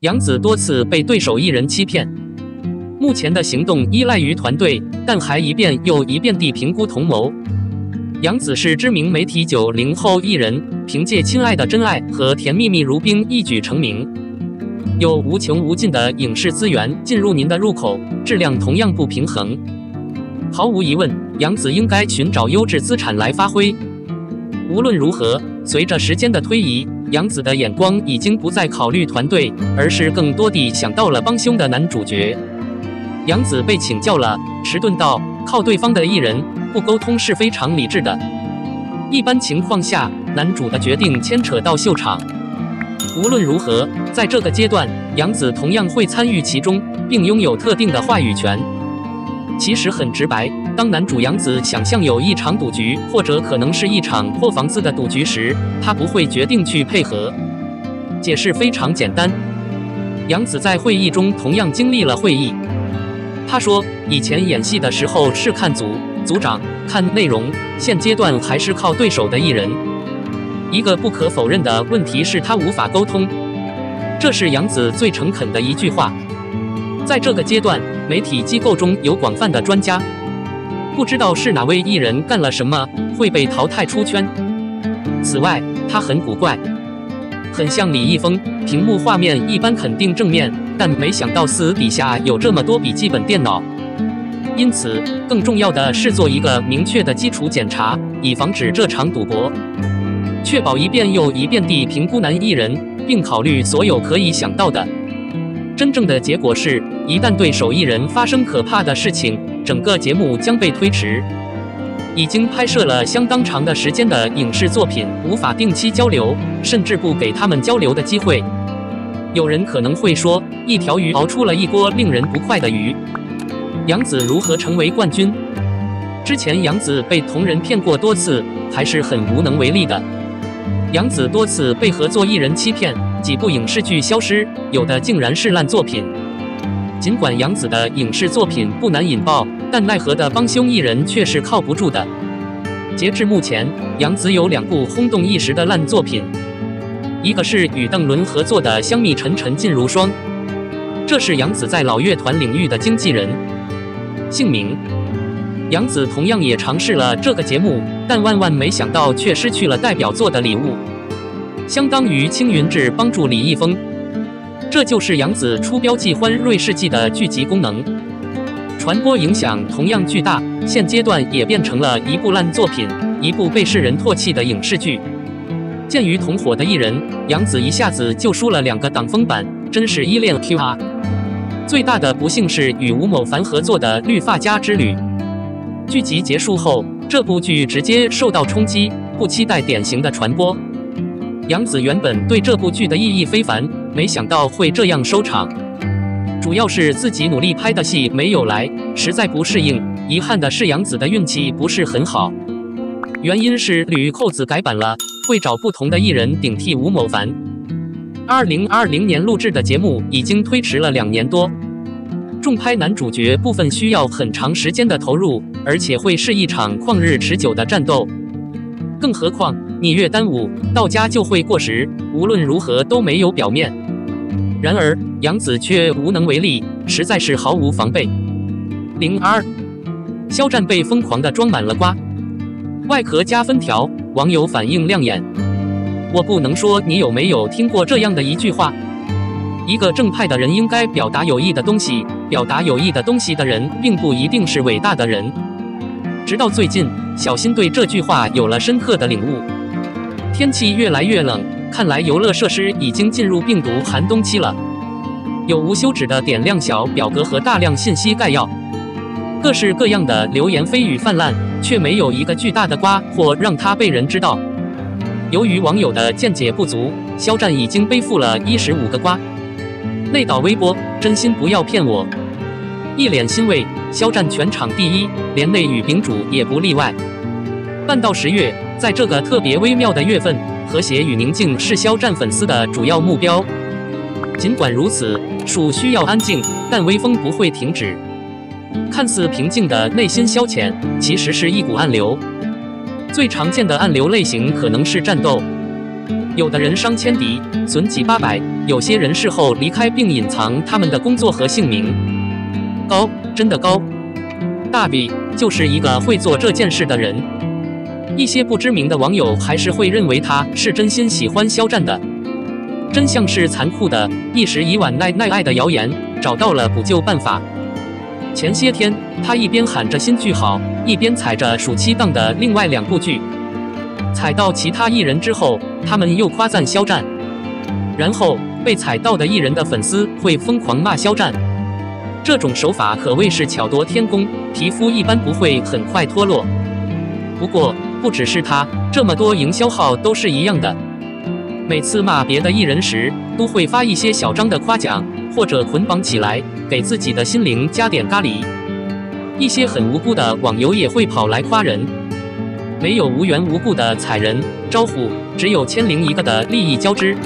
杨紫多次被对手艺人欺骗。目前的行动依赖于团队，但还一遍又一遍地评估同谋。杨紫是知名媒体90后艺人，凭借《亲爱的真爱》和《甜蜜蜜如冰》一举成名，有无穷无尽的影视资源进入您的入口，质量同样不平衡。毫无疑问，杨紫应该寻找优质资产来发挥。无论如何，随着时间的推移，杨紫的眼光已经不再考虑团队，而是更多地想到了帮凶的男主角。杨紫被请教了，迟钝道：“靠对方的艺人不沟通是非常理智的。一般情况下，男主的决定牵扯到秀场。无论如何，在这个阶段，杨紫同样会参与其中，并拥有特定的话语权。其实很直白，当男主杨紫想象有一场赌局，或者可能是一场破房子的赌局时，他不会决定去配合。解释非常简单，杨紫在会议中同样经历了会议。他说，以前演戏的时候是看组长，看内容，现阶段还是靠对手的艺人。一个不可否认的问题是他无法沟通，这是杨紫最诚恳的一句话。在这个阶段，媒体机构中有广泛的专家，不知道是哪位艺人干了什么会被淘汰出圈。此外，他很古怪，很像李易峰，屏幕画面一般肯定正面，但没想到私底下有这么多笔记本电脑。因此，更重要的是做一个明确的基础检查，以防止这场赌博。确保一遍又一遍地评估男艺人，并考虑所有可以想到的。真正的结果是，一旦对手艺人发生可怕的事情，整个节目将被推迟。已经拍摄了相当长的时间的影视作品无法定期交流，甚至不给他们交流的机会。有人可能会说，一条鱼熬出了一锅令人不快的鱼。杨紫如何成为冠军？之前杨紫被同仁骗过多次，还是很无能为力的。杨紫多次被合作艺人欺骗，几部影视剧消失，有的竟然是烂作品。尽管杨紫的影视作品不难引爆，但奈何的帮凶艺人却是靠不住的。截至目前，杨紫有2部轰动一时的烂作品，一个是与邓伦合作的《香蜜沉沉烬如霜》，这是杨紫在老乐团领域的经纪人姓名。杨紫同样也尝试了这个节目，但万万没想到却失去了代表作的礼物，相当于青云志帮助李易峰。这就是杨紫出标记欢瑞世纪的剧集功能，传播影响同样巨大，现阶段也变成了一部烂作品，一部被世人唾弃的影视剧。鉴于同伙的艺人，杨紫一下子就输了2个挡风板，真是依恋 QR。最大的不幸是与吴某凡合作的《绿发家之旅》。剧集结束后，这部剧直接受到冲击，不期待典型的传播。杨紫原本对这部剧的意义非凡，没想到会这样收场。主要是自己努力拍的戏没有来，实在不适应。遗憾的是，杨紫的运气不是很好。原因是吕扣子改版了，会找不同的艺人顶替吴某凡。2020年录制的节目已经推迟了2年多。重拍男主角部分需要很长时间的投入，而且会是一场旷日持久的战斗。更何况你越耽误，到家就会过时，无论如何都没有表面。然而杨紫却无能为力，实在是毫无防备。02肖战被疯狂地装满了瓜，外壳加分条，网友反应亮眼。我不能说你有没有听过这样的一句话：一个正派的人应该表达有益的东西，表达有益的东西的人并不一定是伟大的人。直到最近，小新对这句话有了深刻的领悟。天气越来越冷，看来游乐设施已经进入病毒寒冬期了。有无休止的点亮小表格和大量信息概要，各式各样的流言蜚语泛滥，却没有一个巨大的瓜或让它被人知道。由于网友的见解不足，肖战已经背负了15个瓜。内导微博，真心不要骗我。一脸欣慰，肖战全场第1，连内语丙主也不例外。半到10月，在这个特别微妙的月份，和谐与宁静是肖战粉丝的主要目标。尽管如此，树需要安静，但微风不会停止。看似平静的内心消遣，其实是一股暗流。最常见的暗流类型可能是战斗。有的人伤千敌，损几八百，有些人事后离开并隐藏他们的工作和姓名。高，真的高。大比就是一个会做这件事的人。一些不知名的网友还是会认为他是真心喜欢肖战的。真相是残酷的，一时以晚奈爱的谣言找到了补救办法。前些天，他一边喊着新剧好，一边踩着暑期档的另外2部剧。踩到其他艺人之后，他们又夸赞肖战，然后被踩到的艺人的粉丝会疯狂骂肖战。这种手法可谓是巧夺天工，皮肤一般不会很快脱落。不过，不只是他，这么多营销号都是一样的。每次骂别的艺人时，都会发一些小张的夸奖，或者捆绑起来，给自己的心灵加点咖喱。一些很无辜的网友也会跑来夸人，没有无缘无故的踩人招呼，只有1001个的利益交织。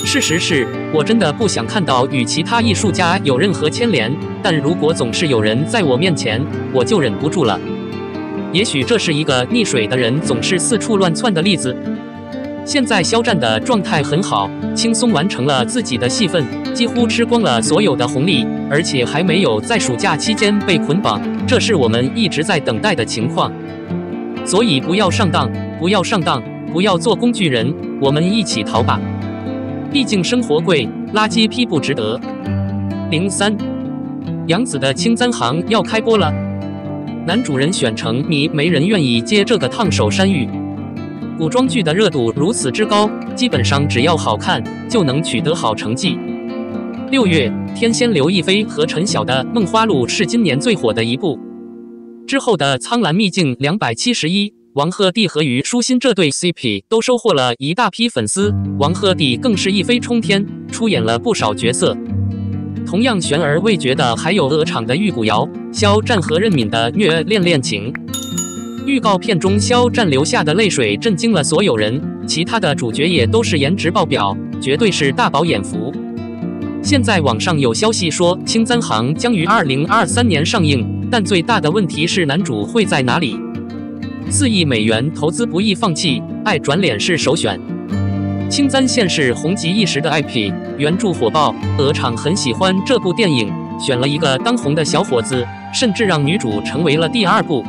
事实是，我真的不想看到与其他艺术家有任何牵连，但如果总是有人在我面前，我就忍不住了。也许这是一个溺水的人总是四处乱窜的例子。现在肖战的状态很好，轻松完成了自己的戏份，几乎吃光了所有的红利，而且还没有在暑假期间被捆绑，这是我们一直在等待的情况。所以不要上当，不要上当，不要做工具人，我们一起逃吧。毕竟生活贵，垃圾批不值得。03，杨紫的青簪行要开播了，男主人选成谜，没人愿意接这个烫手山芋。古装剧的热度如此之高，基本上只要好看就能取得好成绩。6月，天仙刘亦菲和陈晓的《梦花录》是今年最火的一部。之后的《苍兰秘境271》，王鹤棣和虞书欣这对 CP 都收获了一大批粉丝，王鹤棣更是一飞冲天，出演了不少角色。同样悬而未决的还有鹅厂的玉骨遥、肖战和任敏的虐恋情。预告片中肖战流下的泪水震惊了所有人，其他的主角也都是颜值爆表，绝对是大饱眼福。现在网上有消息说青簪行将于2023年上映，但最大的问题是男主会在哪里？4亿美元投资不易放弃，爱转脸是首选。青簪线是红极一时的 IP， 原著火爆，鹅厂很喜欢这部电影，选了一个当红的小伙子，甚至让女主成为了第2部。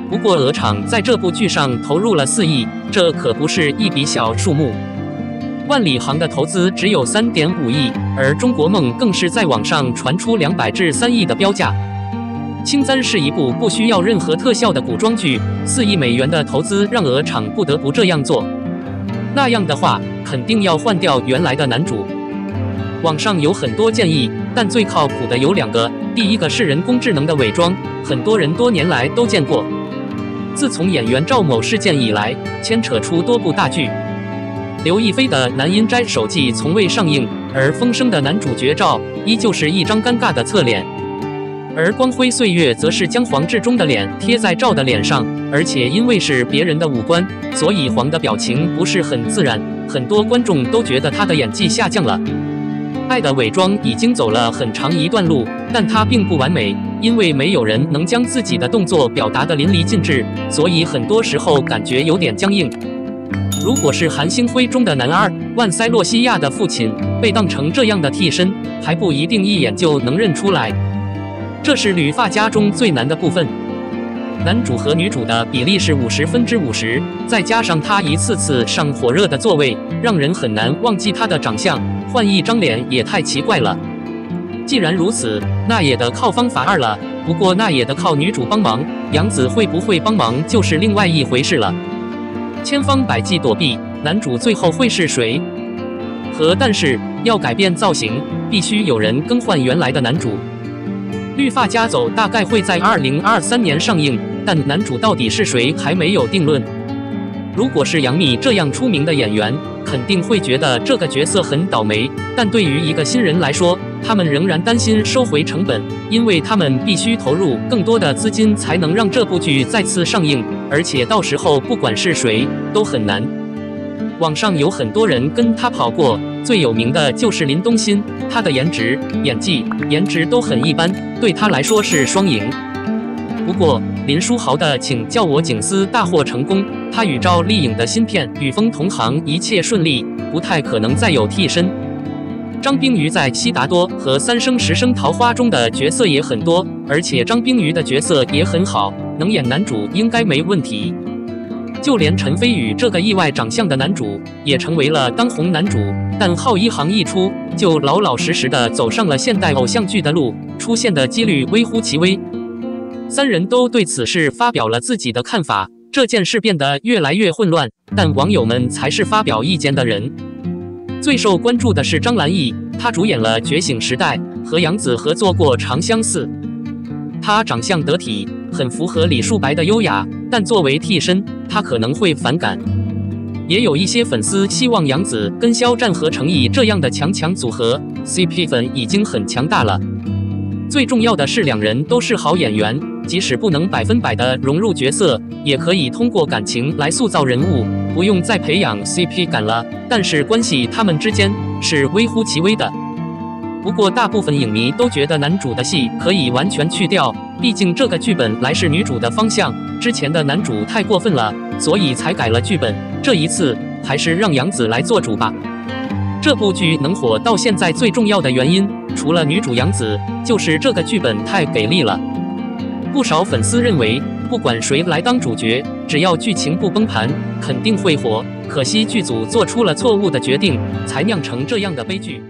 不过鹅厂在这部剧上投入了4亿，这可不是一笔小数目。万里行的投资只有3.5亿，而中国梦更是在网上传出200至3亿的标价。青簪是一部不需要任何特效的古装剧，4亿美元的投资让鹅厂不得不这样做。那样的话，肯定要换掉原来的男主。网上有很多建议，但最靠谱的有2个。第一个是人工智能的伪装，很多人多年来都见过。自从演员赵某事件以来，牵扯出多部大剧。刘亦菲的《南阴斋》首季从未上映，而《风声》的男主角赵依旧是一张尴尬的侧脸，而《光辉岁月》则是将黄志忠的脸贴在赵的脸上，而且因为是别人的五官，所以黄的表情不是很自然，很多观众都觉得他的演技下降了。爱的伪装已经走了很长一段路，但它并不完美，因为没有人能将自己的动作表达得淋漓尽致，所以很多时候感觉有点僵硬。如果是韩星辉中的男二万塞洛西亚的父亲被当成这样的替身，还不一定一眼就能认出来。这是旅发家中最难的部分。男主和女主的比例是50%，再加上他一次次上火热的座位，让人很难忘记他的长相，换一张脸也太奇怪了。既然如此，那也得靠方法2了。不过那也得靠女主帮忙，杨紫会不会帮忙就是另外一回事了。千方百计躲避，男主最后会是谁？但是要改变造型，必须有人更换原来的男主。绿发家走大概会在2023年上映，但男主到底是谁还没有定论。如果是杨幂这样出名的演员，肯定会觉得这个角色很倒霉，但对于一个新人来说，他们仍然担心收回成本，因为他们必须投入更多的资金才能让这部剧再次上映，而且到时候不管是谁都很难。网上有很多人跟他跑过，最有名的就是林东欣，他的颜值、演技、颜值都很一般，对他来说是双赢。不过林书豪的《请叫我警司》大获成功，他与赵丽颖的新片《与风同行》一切顺利，不太可能再有替身。张冰瑜在《悉达多》和《三生石生桃花》中的角色也很多，而且张冰瑜的角色也很好，能演男主应该没问题。就连陈飞宇这个意外长相的男主，也成为了当红男主。但浩一行一出，就老老实实的走上了现代偶像剧的路，出现的几率微乎其微。三人都对此事发表了自己的看法，这件事变得越来越混乱，但网友们才是发表意见的人。最受关注的是张兰艺，她主演了《觉醒时代》，和杨紫合作过《长相似》。她长相得体，很符合李树白的优雅，但作为替身，她可能会反感。也有一些粉丝希望杨紫跟肖战和程毅这样的强组合 ，CP 粉已经很强大了。最重要的是，两人都是好演员，即使不能100%的融入角色，也可以通过感情来塑造人物，不用再培养 CP 感了。但是关系他们之间是微乎其微的。不过大部分影迷都觉得男主的戏可以完全去掉，毕竟这个剧本来是女主的方向，之前的男主太过分了，所以才改了剧本。这一次还是让杨紫来做主吧。这部剧能火到现在最重要的原因，除了女主杨紫，就是这个剧本太给力了。不少粉丝认为，不管谁来当主角，只要剧情不崩盘，肯定会火。可惜剧组做出了错误的决定，才酿成这样的悲剧。